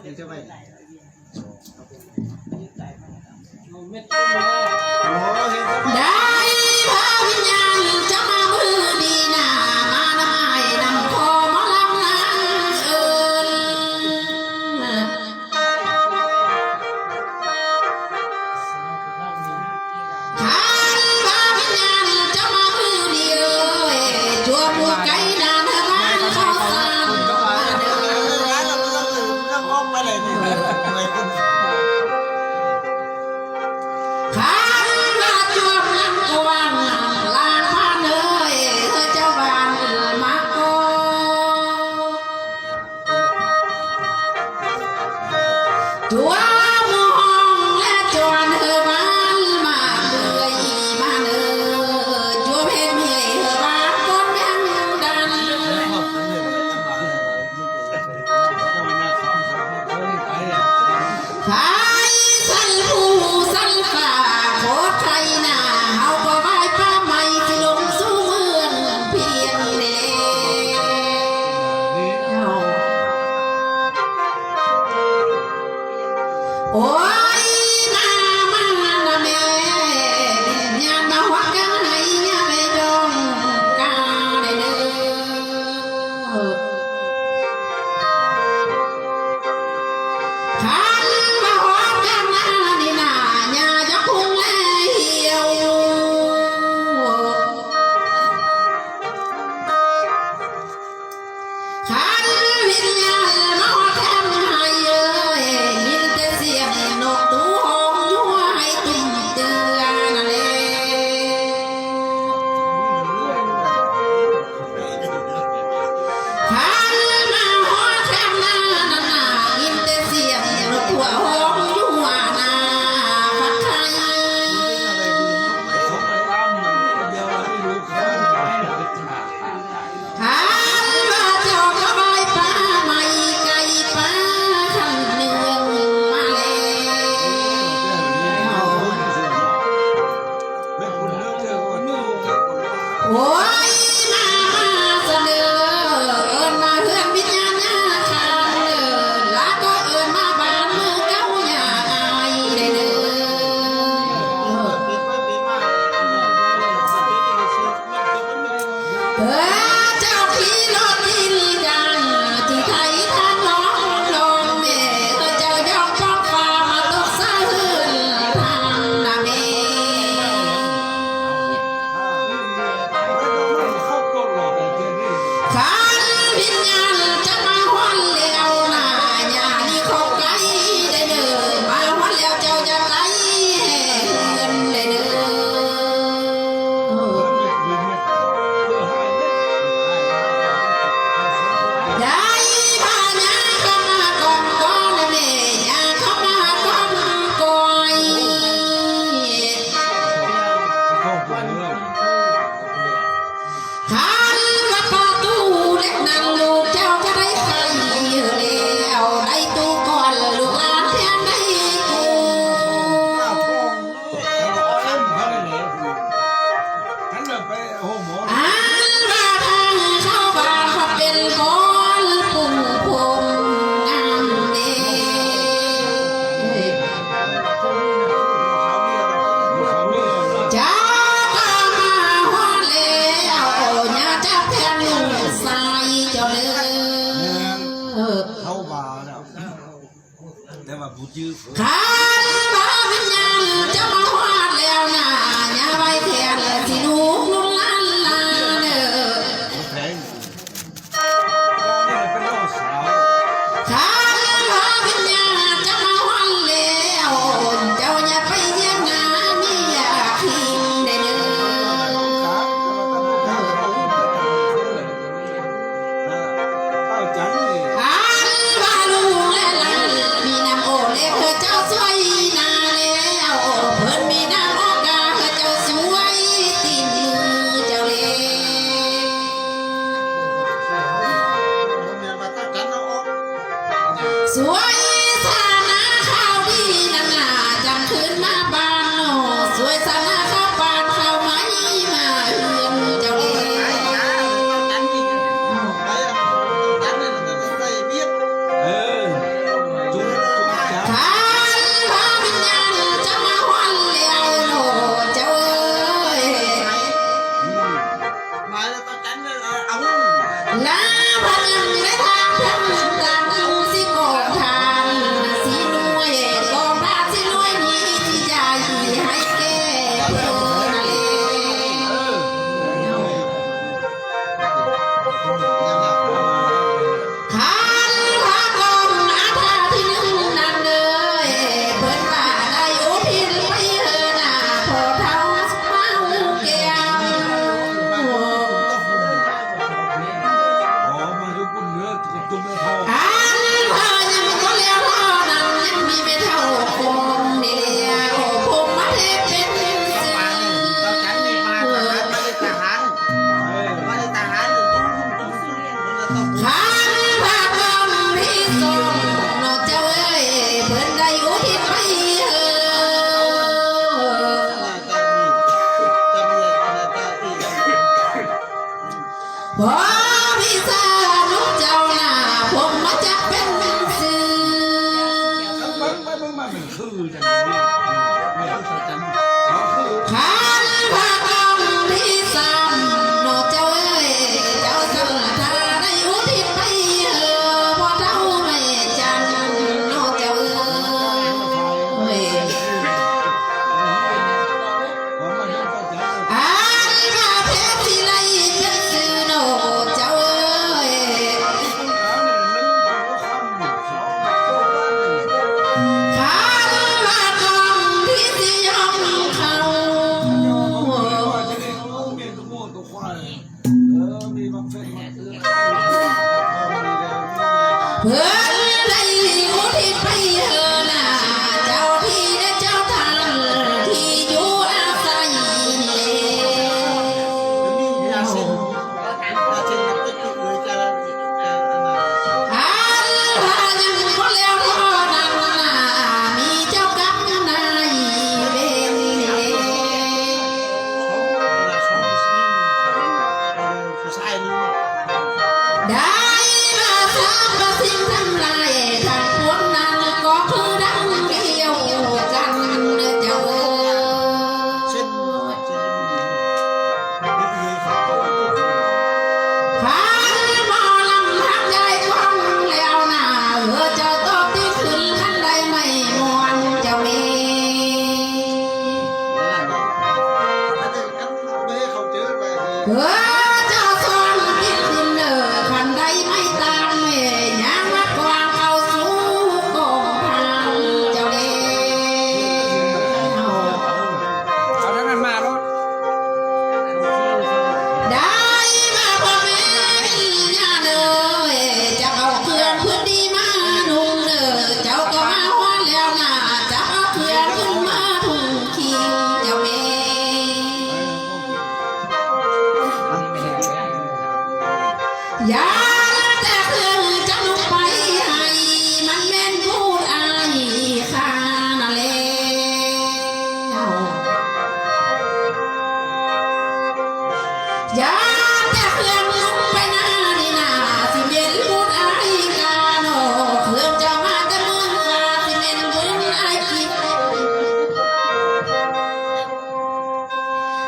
ยังจะไปได้พาวิญญาณจะมามือดีนามาได้นำคอมาลำนางเอิญขันพาวิญญาณจะมามือดีจัวบัวไก่ดานเธอบ้านเขาสานไปเลยนี่เลยขันมาจวบน้ำกวางลานพานเลยเธอเจ้าบ้านมาโกจัวมองและจวนเธอบ้านมาเลยมาเลยจัวเพลเมียเธอบ้านก้นแม่งดันไทยสันผู้สันฝ่าโคตรไทยนาเฮาก็ไหว้ป้าไม่ที่ลงสู้เมืองเพียงเดียวโอ้ยนามานาแม่ญาณมาวักกันให้ญาแม่จงกาได้เด้อขันมาหอมกันนานี่นาญาจะพุ่งและเหี่ยวขันวิญญาณมาหอมแทมให้ยินแต่เสียงนกตูห้องยั่วให้ตุ่มเตือนนั่นแหละขันมาหอมแทมนานานายินแต่เสียงนกตัวห้องยั่วนาฟัดไทยขันว่าเจ้าก็บายป้าไม่ไกลป้าขันเนืองมาแล้วโอ้ยมาเสนอเอิญมาเพื่อนวิญญาณญาคานแล้วก็เอิญมาบ้านเมืองเก้าอย่าอายได้เด้อเจ้าขี่รถดินกันที่ไทยทางร้องลงเม่เจ้ายอมฟ้องฟ้ามาตกสะหืนทางนาเมขันวิญญาณจะมาหวนแล้วนะญานี่เขาไกลได้เด้อมาหวนแล้วเจ้าจะไหลเงินได้เด้อได้พาญาเข้ามาก่อนก่อนแม่ญาเข้ามาก่อนก่อยขันว่าประตูเล็กนั่งลูกเจ้าก็ได้ใครแล้วได้ตู้ก่อนลูกหลานเพียงได้กูอันว่าทางเข้าบ้านเขาเป็นคนปุ่งผมงามเด้เจ้าก็มาฮอดแล้วญาจะแทงลูกใส่เจ้าเลยเข้ามาแล้วแต่ว่าผู้จื้อ ขันพาวิญญาณจะมาฮอดแล้วนะญาไว้แทนสิลูกนุ่นล้านลาเด้อ แทงนี่เป็นน้องสาว ขันพาวิญญาณจะมาฮอดแล้วเจ้าอย่าไปเยี่ยมงานนี่อย่าทิ้งได้เด้อขันพาลูกและหลานมีน้ำโอเล็กเจ้าสวยนาแล้วเพิ่นมีน้ำโอกาเจ้าสวยตีนมือเจ้าเล่สวยสานาข้าวดีนานาจำคืนมาบ้านโนสวยสานาข้าวปานข้าวไม้มาเฮือนเจ้าเล่ เออ คือจังเนี่ยเนี่ยจังเขาคือ ขันพระกองที่สามโนเจ้าเอ้ยเจ้าสังฆาได้อุทิศไปพอเท่าไม่จันโนเจ้าเอ้ยอันมาเพชรที่ไรเป็นสื่อโนเจ้าเอ้ยขันพระกองที่สี่ห้องเขา เพื่อนได้อุทิศไปเถิดนะเจ้าที่และเจ้าทางที่อยู่อาศัยอันพายังบ่แล้วเท่านั้นนะมีเจ้ากรรมนายเวรได้มาทำประสิ่งทำลายทางพวกนั้นก็คือดังเดียวกันเจ้าเอ๋ยขันหมอลำทำใหญ่ฟังแล้วนะเจ้าตอบที่ขึ้นขันใดไม่มวนเจ้าเอ๋เจ้าสอนที่ขึ้นขันใดไม่ตามยังวัดกวางเข้าสู่กองทางเจ้าเอ๋เอาทั้งนั้นมาแล้ว ได้มาพ่อแม่ย่าเด้อจะเอาเครื่องพื้นดีมานุ่งเด้อเจ้าก็มาฮอดแล้วนะจะเอาเครื่องขึ้นมาทุ่งคิงเจ้าเอ๋อย่าแต่เครื่องจะลุกไปให้มันแม่นพูดอายข้านั่นแหละอย่าแต่เครื่องลุกไปหน้านี่นาสิเม่นพูดอายกาโนเครื่องจะมาแต่เมืองฟ้าสิเม่นบุญอายคิด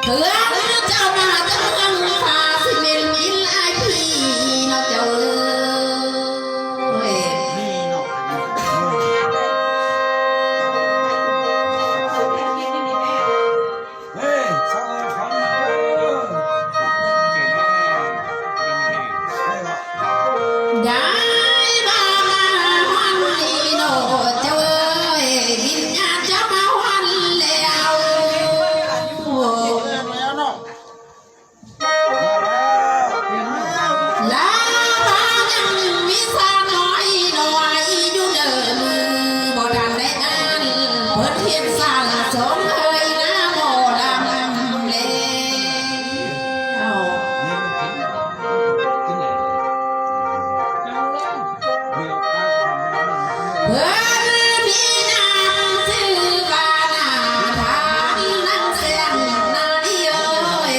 เครื่องเจ้ามาแต่เมืองฟ้าสิเม่นกินอายพี่เนาะเจ้าเอ้ย เฮ้ยสาวฟังนะเก่งแน่ได้มาวันนี้โนเจ้าเอ้ยวิญญาณจะมาวันแล้วลาพายังมีสาน้อยน้อยอยู่เดิมบ่ดันได้งานเพิ่นเฮ็ดสร้างสมเอ้ยนะบ่ดำแล้ว เพื่อนมีนามชื่อบานาทานนั่งเสียงนาดีเอ้ย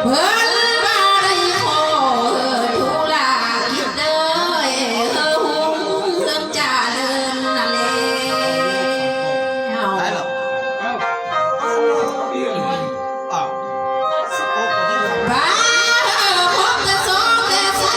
เพื่อนบาได้ขอทุลาคิดเด้อหุ่งเรื่องจ่าเดินนั่นแหละ บ้าพบกระสอบแต่ใส่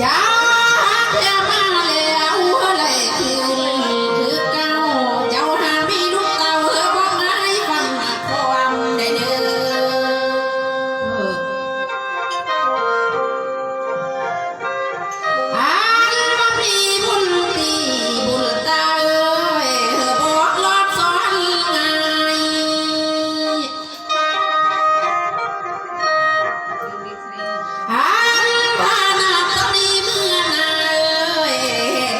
จ้าเพียมาแล้วไหลคืนคือเก่าเจ้าหามีลูกเต่าบอกไงฟังความได้เด้ออันว่ามีบุญตีบุญตาบอกรอดสอนไงอันว่านาตอนนี้เมื่อนา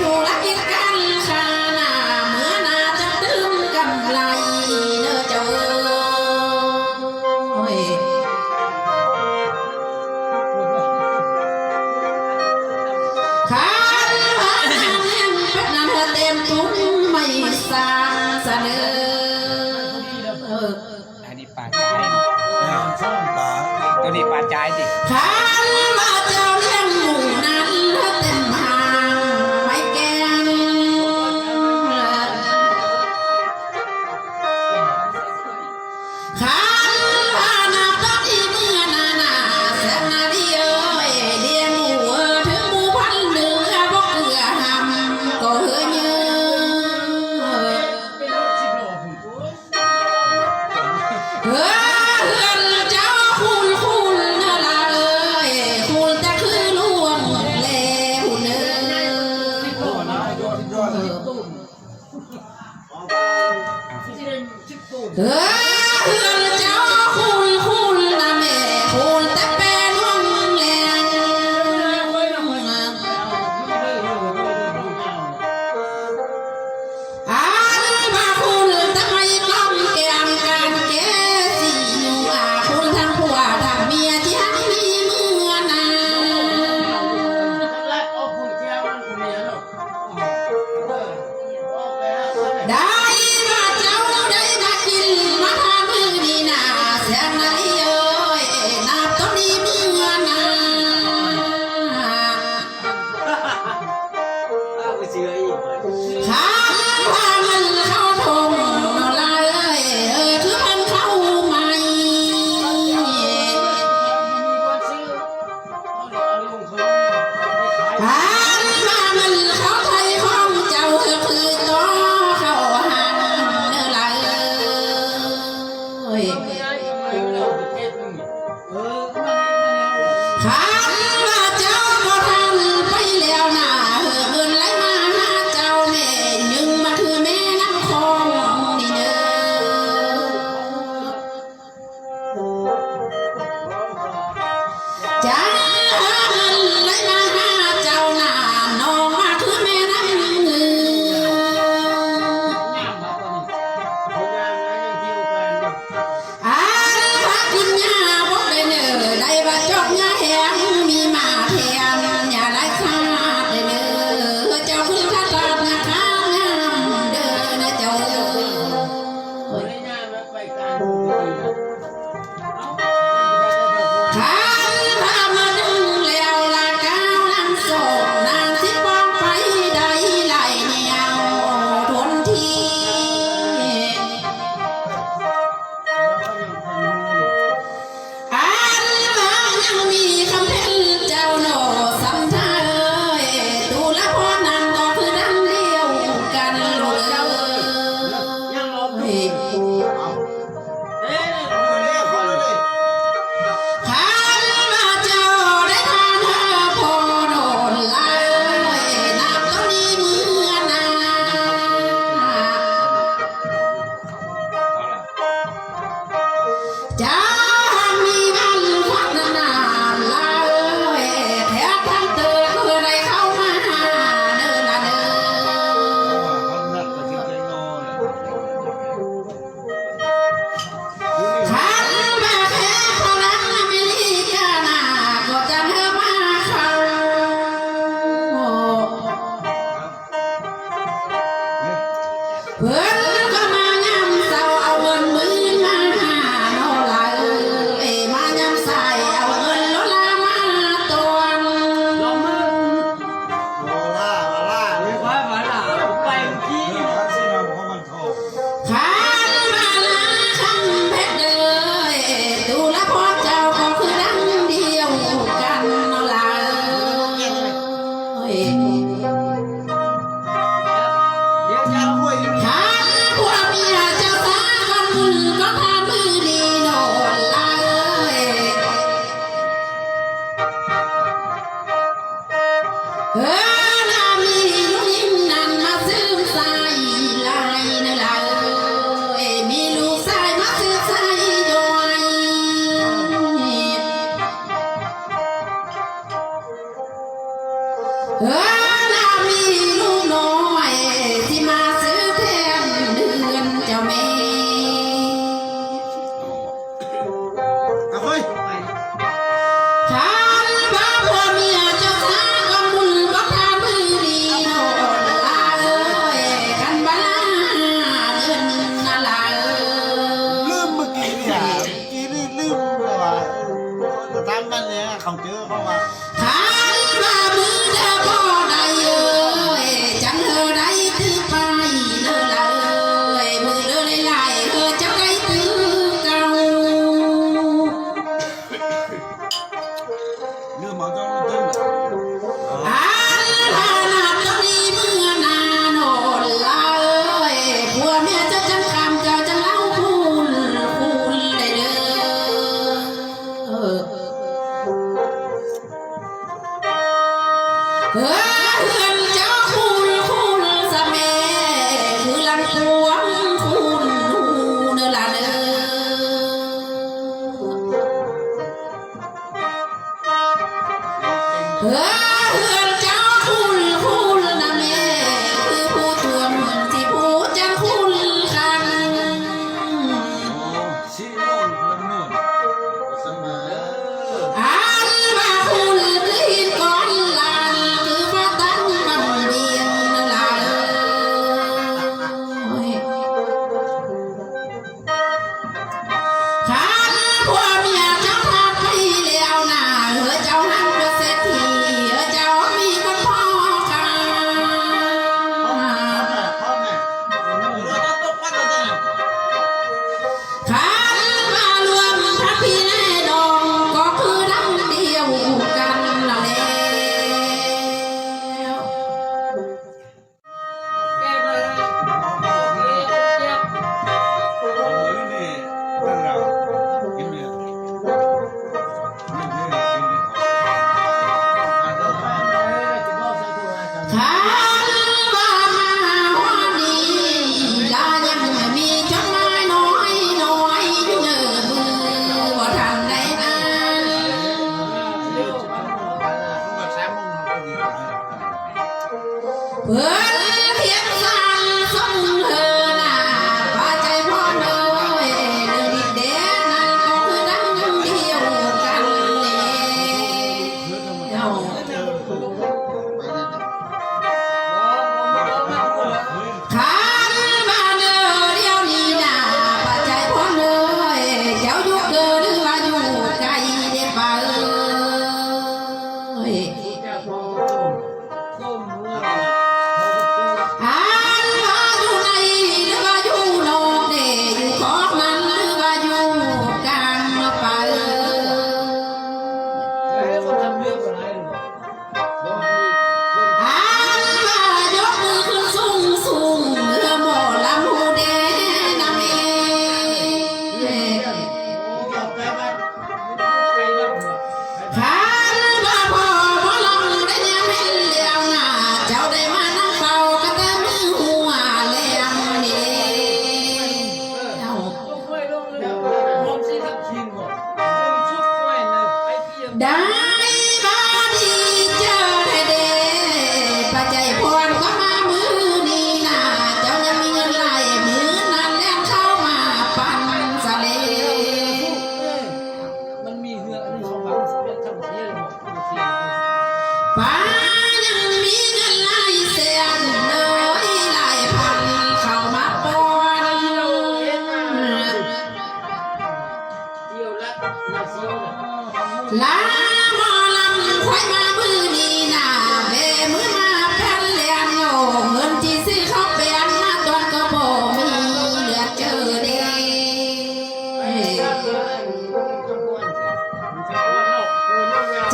ธุรกิจการค้านาเมื่อนาจะตึงกำไรเนอเจ้าขันว่านาเลี้ยงเป็ดนั้นเต็มทุนไม่สร้างเสนอ อันนี้ปลาจ่าย ช่องป่า ตัวนี้ปลาจ่ายดิ ขันว่าเจ้าเลี้ยงหมูนั้นเต็มหางไม่แกงขันว่านาตอนอีเมื่อนานาแสนนาดีเลี้ยงหมูถึงหมูพันหนึ่งบอกเกลือหำก็เฮือเยอะเฮือนเจ้าคุณน่าละคุณแต่คือล่วงแล้วเนอ เฮือนเจ้าคุณนะแม่คุณแต่เป็นห้องแรงอันว่าคุณแต่ไม่ต้องแกมการแก้สิอยู่คุณทั้งผัวทั้งเมียที่ให้มีเมื่อนาได้ว่าเจ้าได้มากินมาทำมือนี่นาแสนนาลีนับต้นนี้เมื่อนา ข้าว่ามันเข้าทงลายคือมันเข้าใหม่ข้าว่ามันเข้าไทยของเจ้าคือต่อเข้าหันลายข้าว่าเจ้าบ่ทันไปแล้วนะเงินไหลมาหาเจ้าแม่ยังมาคือแม่น้ำคองนี่เด้อจ้าเงินไหลมาหาเจ้าน่ะน้องมาคือแม่น้ำเงินอันว่ากินยาบอกได้เนอได้ว่าจอกยาแหง เออนามีลูกยิ้มนั่นมาซื้อสายลายนั่นล่ะเอ้ยมีลูกชายมาซื้อสายย้อยเออนามีลูกน้อยที่มาซื้อแทนเดือนเจ้าแม่ เอาเฮ้ย ฉันว่าพ่อเมียเจ้าสาวก็บุญก็ทามือดีโนลาเอ้ยกันบ้าเดินนาลาเอ้ย ลืมเมื่อกี้เนี่ยเมื่อกี้นี่ลืมเลยว่าจะทำนั่นเนี่ยเขาเจอเขามา ฉันว่ามือเธอพ่อได้เอ้ยจังเธอได้ตื้อไปเด้อละเอ้ยมือเด้อไล่ๆเธอเจ้าได้ตื้อเก่า ลืมเอาเจ้าลืม อันลานาตรงนี้เมื่อนานโนลาเอ้ยผัวเมียเจ้าจังคำเจ้าจังเล่าคุณได้เด้อเฮือนเจ้าคุณสะแม่คือลังกวงคุณเนื้อละเด้อเฮือนเจ้าคุณนะแม่คือผู้ทวงที่ผู้จังคุณคัน ชี้โน่นคนโน่นเสมอ อันว่าคุณคือหินก้อนลานคือพระตั้งบำเบียงนั่นล่ะเอ้ยขันผัวเมียเจ้าทักไปแล้วนะเจ้าหันเป็นเศรษฐีเจ้ามีคนพ่อกัน พ่อแม่เราต้องปั้นกันนะ ขันมารวมพระพี่แน่ดองก็คือน้ำเดียวกันละแล้ว เอาเลยนี่ตั้งเรากินเบียร์นี่กินเบียร์ ขันว่ามาวันนี้ลายังมีจดหมายน้อยอยู่เนื้อมือว่าทางใดนั้น เพื่อนเพียงสั่งส่งเธอน่ะพาใจพ่อเลยเดินดินแดนนั้นก็คือดังเดียวกันแล้ว ขันมาเด้อเดี๋ยวนี้น่ะพาใจพ่อเลยเจ้าอยู่เกินหรือว่าอยู่ไกลเด้อป่าเอ้ย อันว่าอยู่ในหรือว่าอยู่นอกเดอยู่ขอบมันหรือว่าอยู่กลางป่าเอ้ยอันว่ายกมือขึ้นสูงเมื่อหมอลำหูแดงนำเองขันว่าพ่อหมอลำได้ยังไม่เลี้ยงน่ะเจ้าได้มานั่งเฝ้ากระเตมือหัวแหลมนี่เอา ได้มาดีเจอให้เดปัจจัยพรก็มามือนี้นะเจ้ายังมีเงินไหลมือนั้นแล้วเข้ามาปั่นสะเล มันมีเหือกอันนี้สองบาทเป็นทั้งเสียเลยหมด ป้ายังมีเงินไหลแสนเลยไหลพันเข้ามาปอน เดียวละละเสียวละ ลาหมอลำควายมามือนี้นะเบมือมาแผ่นเลียนโยเงินที่ซื้อเขาเปลี่ยนมาตอนก็บ่มีเหลือเจอเด้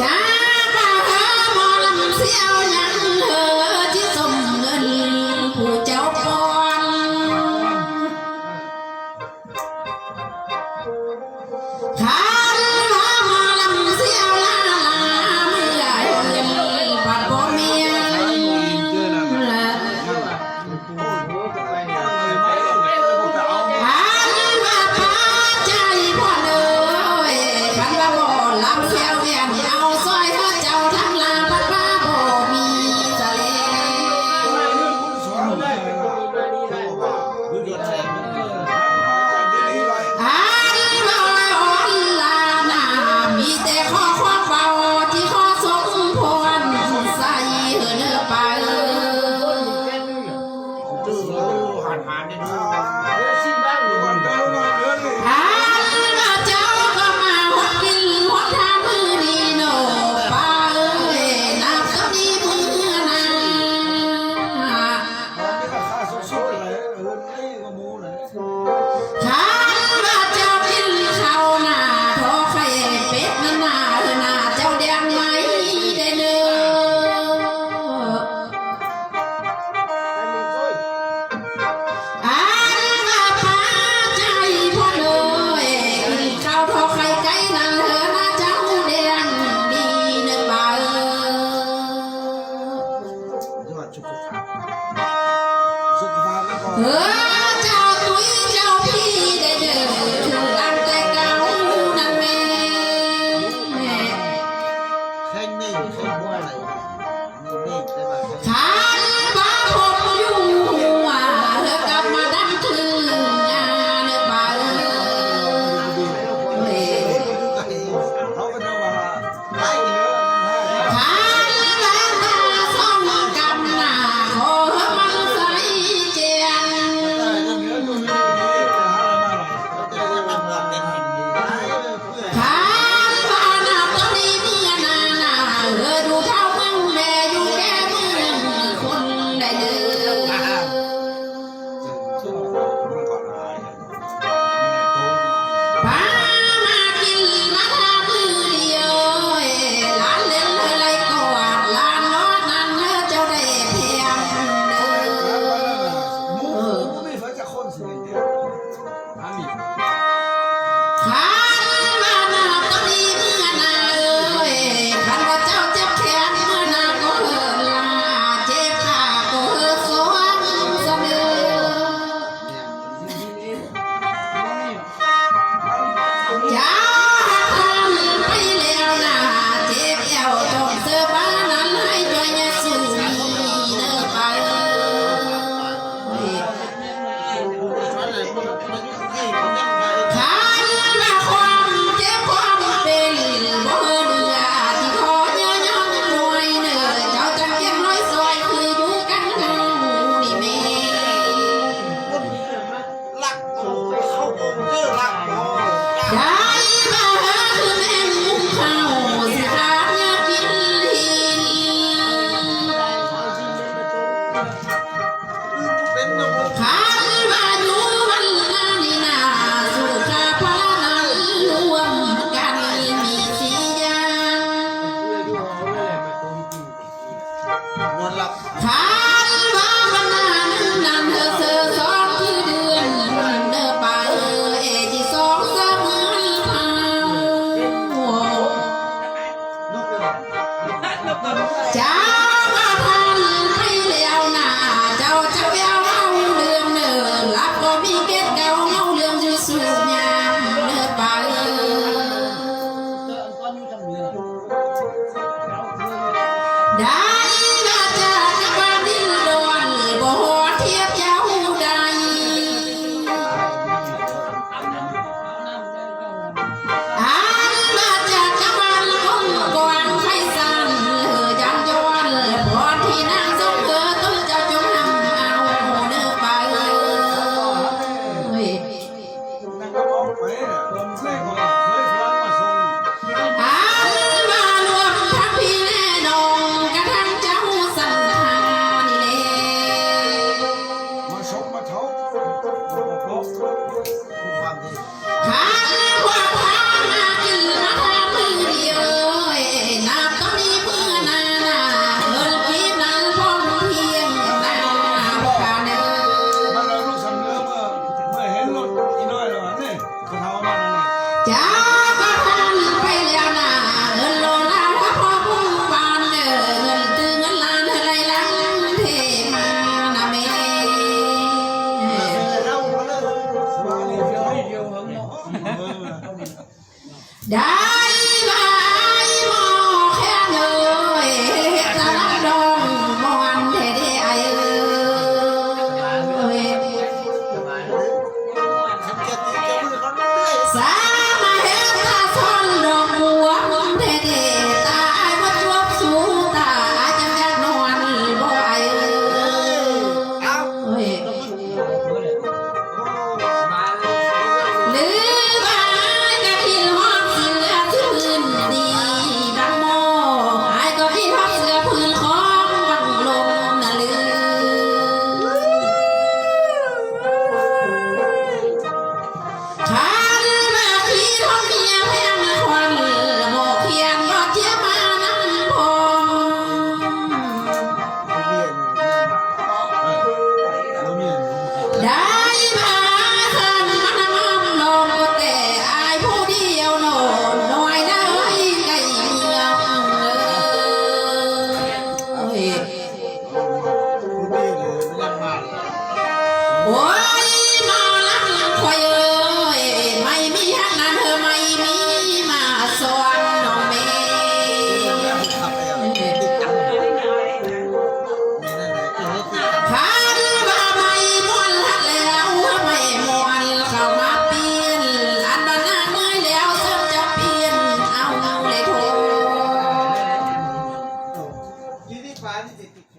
จ้าป่าหาหมอลำเสียวยังเหอที่สมเงินผู้เจ้าปอนขันหาหมอลำเสียวลาเมื่อเงินปัดบ่เมีย เคยบ่อะไรนี่ได้ป่ะ ขาบ้าผมอยู่ว่าเธอกลับมาดังถึงงานบ่าวเอ้ย เขาก็จะว่าไล่เนื้อ ขาบ้าตาส่องกำหน้าขอมันใส่เจียง จะเนื้อดูดีจะทำงานเป็นแห่งดีได้เพื่อ ขาบ้าหน้าตอนนี้เมื่อนาดูเท่ามึงแม่อยู่แก่มึงคนได้เด้อ พามากินมาทานมือเดียวหลานเล่นอะไรก็วาดหลานน้อนั่นเจ้าได้เพียงเด้อขันมาหน้าตอนนี้เมื่อนาขันว่าเจ้าเจ็บแขนเมื่อนาก็เหินลาเจ็บขาก็เหินสวงเสนอ จ้าทำไปแล้วนะเจ็บเอวต้องเสื้อผ้านั้นให้จอยสูงเนื้อไปขันมาความเจ็บความเป็นบ่เดือที่คอเยอะย้อนหน่วยเนื้อเจ้าจังเก็บร้อยซอยคืออยู่กันเฮานี่แม่ รักโอ้เขาโอ้เจอรักโอ้ ได้มาหาคือแม่มุงข้าวสิหาเงินกินหิน เป็นน้อง ขันมาอยู่วันนั้นนี่นาสู่ข้าพระนั้นรวมกันมีสี่อย่าง นวลลับ ขันมาวันนั้นนั้นเธอเสือสองคือเดือนเดินไปที่สองเสมือนเขา นกเป็น จ้ามาพันให้แล้วนะเจ้าจะไปเอาเรื่องเนินรับก็มีเกตเก่าเอาเรื่องอยู่สูงยามเนื้อไป ได้มาจากบ้านดินดอนบ่ฮอดเทียบเจ้าใดอันมาจากบ้านคงกวางไฟสันจังจวนพรที่นางทรงเธอต้องเจ้าจงนำเอาเนื้อไปเฮ้ย นั่งก็ร้องไปผมเคยฟังมาส่ง อันมารวมทั้งพี่แน่นองกระทั่ง ฟ้านี่จะติด